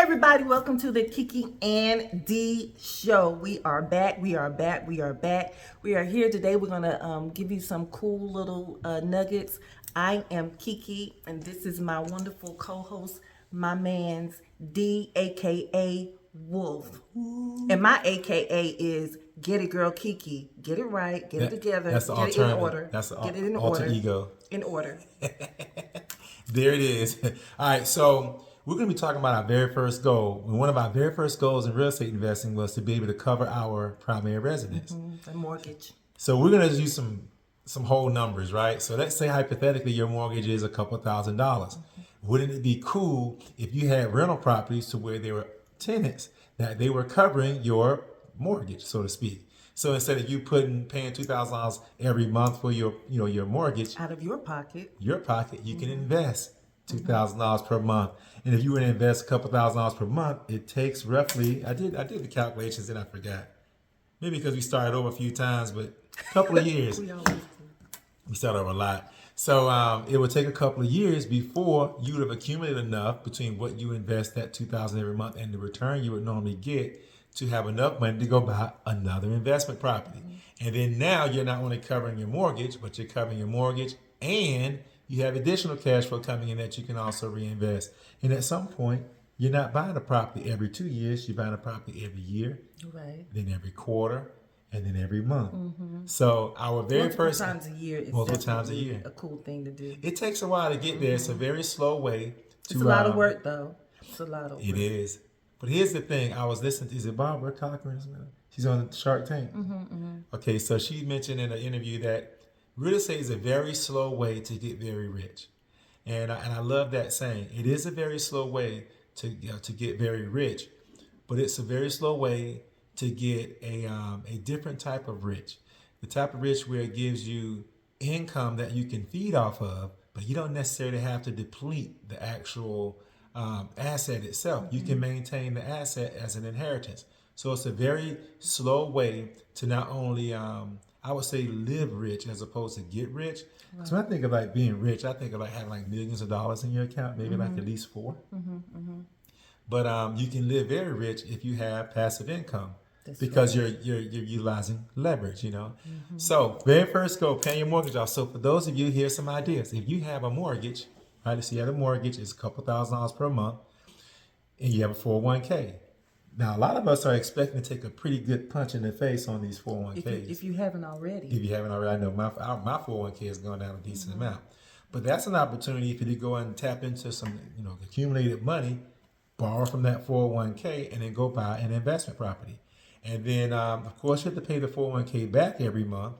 everybody, welcome to the KikiNDee show. We are back. We are here today. We're gonna give you some cool little nuggets. I am Kiki, and this is my wonderful co-host, my man's D, aka Wolf. And my AKA is Get It Girl Kiki. Get it right, get it together, That's the get it in alternative. order. That's the Get it in alter order. ego. In order. There it is. All right, so we're going to be talking about our very first goal. And one of our very first goals in real estate investing was to be able to cover our primary residence. The mortgage. So we're going to use some whole numbers, right? So let's say hypothetically your mortgage is a couple $1,000s. Wouldn't it be cool if you had rental properties to where there were tenants that they were covering your mortgage, so to speak? So instead of you paying $2,000 every month for your mortgage Out of your pocket. you can invest $2,000 per month. And if you were to invest a couple $1,000s per month, it takes roughly, I did the calculations and I forgot. Maybe because we started over a few times, but a couple of years. We started over a lot. So it would take a couple of years before you would have accumulated enough between what you invest that $2,000 every month and the return you would normally get to have enough money to go buy another investment property. And then now you're not only covering your mortgage, but you're covering your mortgage and you have additional cash flow coming in that you can also reinvest. And at some point, you're not buying a property every 2 years, you're buying a property every year, Right. then every quarter, and then every month. So our very first times a year is multiple times a definitely year. a cool thing to do. It takes a while to get there. It's a very slow way to It's a lot of work though. It's a lot of work. It is. But here's the thing. I was listening to, is it Barbara Cochran? She's on Shark Tank. Okay, so she mentioned in an interview that real estate is a very slow way to get very rich. And I love that saying. It is a very slow way to get very rich, but it's a very slow way to get a different type of rich. The type of rich where it gives you income that you can feed off of, but you don't necessarily have to deplete the actual asset itself. You can maintain the asset as an inheritance. So it's a very slow way to not only, I would say, live rich as opposed to get rich. Right. So when I think of like being rich, I think of like having like millions of dollars in your account, maybe like at least 4. But you can live very rich if you have passive income. That's because right. you're utilizing leverage, So very first goal, paying your mortgage off. So for those of you, here's some ideas. If you have a mortgage, right? So you have a mortgage, it's a couple $1,000s per month, and you have a 401k. Now a lot of us are expecting to take a pretty good punch in the face on these 401ks. If you haven't already. If you haven't already, I know my 401k has gone down a decent amount. But that's an opportunity for you to go and tap into some accumulated money, borrow from that 401k, and then go buy an investment property. And then, of course, you have to pay the 401k back every month.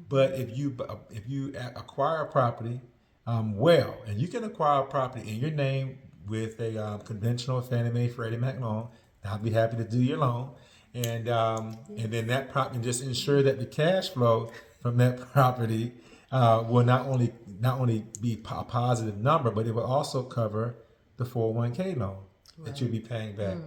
But if you acquire a property, and you can acquire a property in your name with a conventional Fannie Mae, Freddie Mac loan, I'll be happy to do your loan. And then that property, just ensure that the cash flow from that property will not only be a positive number, but it will also cover the 401k loan that you'll be paying back.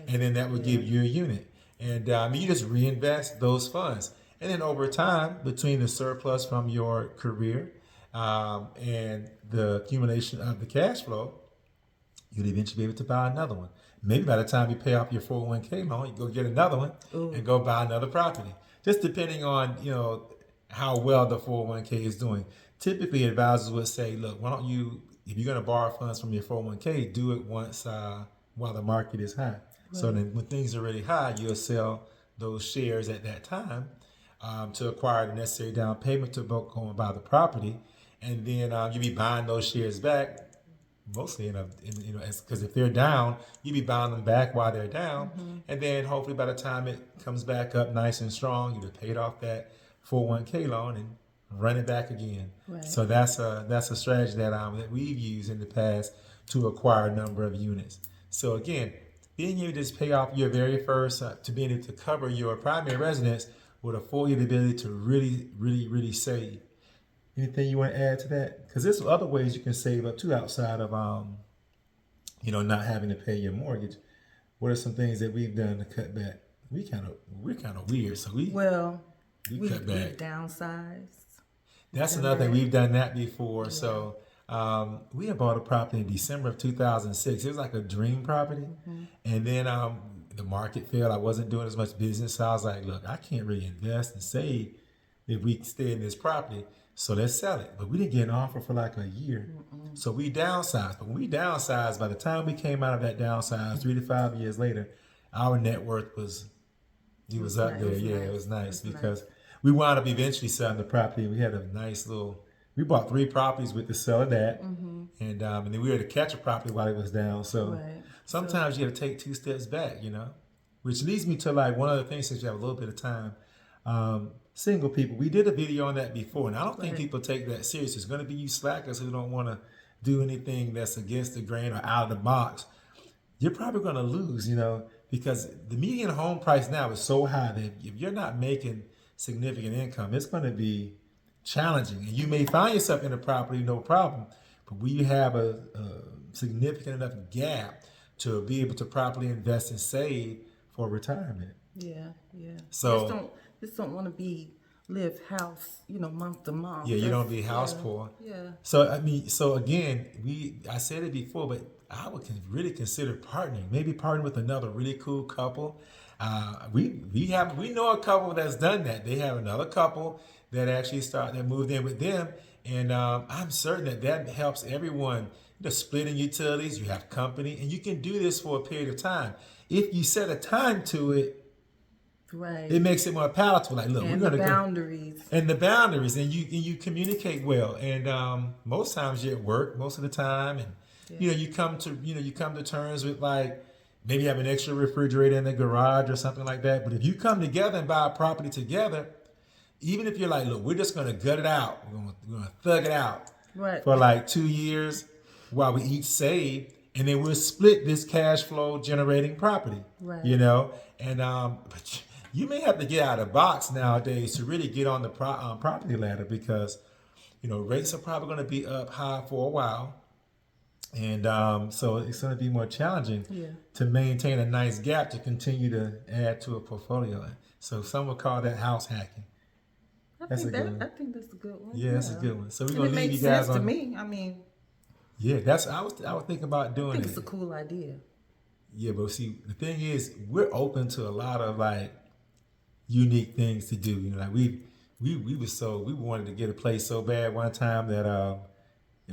And then that will give you a unit. And you just reinvest those funds. And then over time, between the surplus from your career and the accumulation of the cash flow, you'll eventually be able to buy another one. Maybe by the time you pay off your 401k loan, you go get another one and go buy another property. Just depending on, how well the 401k is doing. Typically, advisors would say, look, why don't you, if you're going to borrow funds from your 401k, do it once while the market is high. Right. So then when things are really high, you'll sell those shares at that time to acquire the necessary down payment to go and buy the property. And then you'll be buying those shares back. Mostly because if they're down, you be buying them back while they're down, and then hopefully by the time it comes back up nice and strong, you've paid off that 401k loan and run it back again. Right. So that's a strategy that we've used in the past to acquire a number of units. So again, being able to just pay off your very first to being able to cover your primary residence would afford you the ability to really, really, really save. Anything you want to add to that? Because there's other ways you can save up too outside of, not having to pay your mortgage. What are some things that we've done to cut back? We're kind of weird, so we cut back. We've downsized. That's another thing. We've done that before. Yeah. So We had bought a property in December of 2006. It was like a dream property. And then the market failed. I wasn't doing as much business. So I was like, look, I can't really invest and save if we stay in this property. So let's sell it. But we didn't get an offer for like a year. So we downsized. But when we downsized, by the time we came out of that downsize, 3 to 5 years later, our net worth was up there. It was nice because we wound up eventually selling the property. We had a nice little. We bought 3 properties with the sale of that, and then we were to catch a property while it was down. So sometimes you got to take 2 steps back, which leads me to like one other thing. Since you have a little bit of time, single people. We did a video on that before, and I don't think people take that serious. It's going to be you slackers who don't want to do anything that's against the grain or out of the box. You're probably going to lose, because the median home price now is so high that if you're not making significant income, it's going to be challenging. And you may find yourself in a property, no problem, but we have a significant enough gap to be able to properly invest and save for retirement. Yeah. So just don't want to live house, month to month. Yeah, you don't be house poor. Yeah. So again, I said it before, but I would really consider partnering. Maybe partnering with another really cool couple. We know a couple that's done that. They have another couple that actually moved in with them, and I'm certain that helps everyone. Splitting utilities, you have company, and you can do this for a period of time. If you set a time to it, right, it makes it more palatable. Like, look, and we're gonna boundaries, and you communicate well, and most times you're at work most of the time, and you come to terms with like maybe have an extra refrigerator in the garage or something like that. But if you come together and buy a property together, even if you're like, look, we're just gonna gut it out, we're gonna thug it out for like 2 years while we each save, and then we'll split this cash flow generating property, and but you may have to get out of the box nowadays to really get on the property ladder, because rates are probably going to be up high for a while, and so it's going to be more challenging to maintain a nice gap to continue to add to a portfolio. So some would call that house hacking. I think that's a good one. Yeah, that's a good one. So we're going to leave you guys on. It makes sense to me. Yeah, I was thinking about doing it. I think it's a cool idea. Yeah, but see, the thing is, we're open to a lot of like unique things to do. Like we wanted to get a place so bad one time that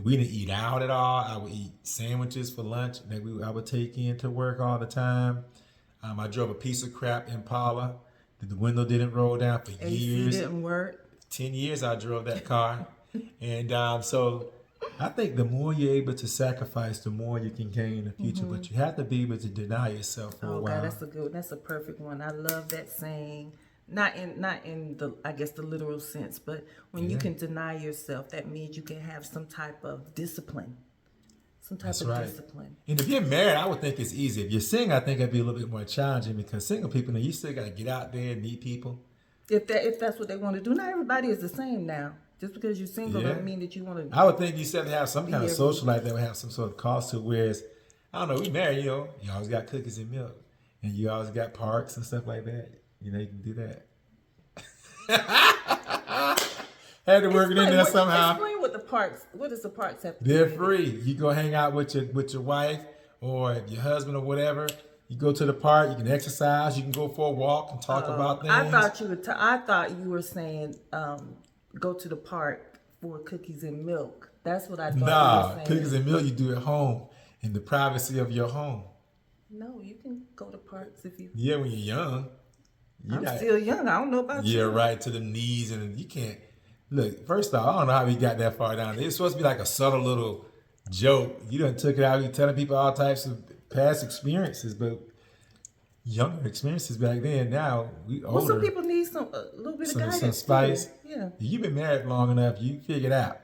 we didn't eat out at all. I would eat sandwiches for lunch that I would take in to work all the time. I drove a piece of crap Impala that the window didn't roll down for years. AC didn't work. 10 years I drove that car, and so. I think the more you're able to sacrifice, the more you can gain in the future. But you have to be able to deny yourself for a while. God, that's a good. That's a perfect one. I love that saying. Not in the, I guess, the literal sense, but when you can deny yourself, that means you can have some type of discipline. Discipline. And if you're married, I would think it's easy. If you're single, I think it'd be a little bit more challenging, because single people, you still got to get out there and meet people. If that's what they want to do. Not everybody is the same now. Just because you're single doesn't mean that you want to. I would think you said to have some kind of social life that would have some sort of cost to it. Whereas, I don't know, we married, you always got cookies and milk, and you always got parks and stuff like that. You can do that. Had to work it in there somehow. Explain what the parks. What does the parks have to do? They're do? free. You go hang out with your wife or your husband or whatever. You go to the park. You can exercise. You can go for a walk and talk about things. I thought you were saying. Go to the park for cookies and milk. That's what I thought you were saying. Cookies and milk you do at home in the privacy of your home. No, you can go to parks if you. Yeah, when you're young. I'm still young. I don't know about you. Yeah, right to the knees, and you can't. Look, first off, I don't know how we got that far down. It's supposed to be like a subtle little joke. You done took it out. You telling people all types of past experiences, but younger experiences back then. Now we older. Well, some people need a little bit of guidance. Some spice. Yeah. You've been married long enough. You figured out.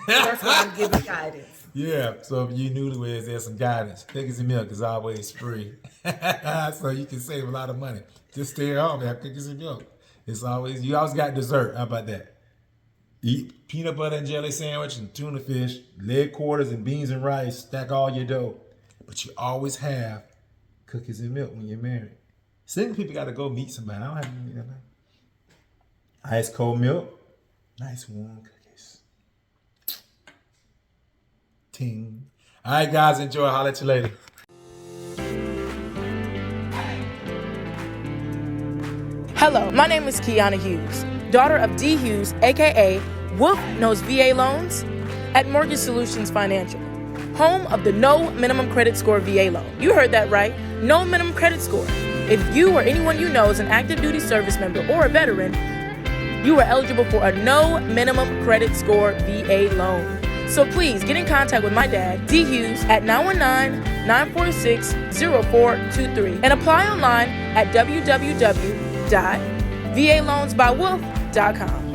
That's why I'm giving guidance. Yeah. So if you newlyweds, there's some guidance. Cookies and milk is always free, so you can save a lot of money. Just stay at home and have cookies and milk. You always got dessert. How about that? Eat peanut butter and jelly sandwich and tuna fish, leg quarters and beans and rice. Stack all your dough, but you always have cookies and milk when you're married. Single people got to go meet somebody. I don't have to meet nobody. Ice cold milk, nice warm cookies. Ting. All right, guys, enjoy. Holler at you later. Hello, my name is Kiana Hughes, daughter of D. Hughes, aka Wolf Knows VA Loans, at Mortgage Solutions Financial, home of the No Minimum Credit Score VA loan. You heard that right, no minimum credit score. If you or anyone you know is an active duty service member or a veteran, you are eligible for a no minimum credit score VA loan. So please get in contact with my dad, D. Hughes, at 919-946-0423 and apply online at www.valoansbywolf.com.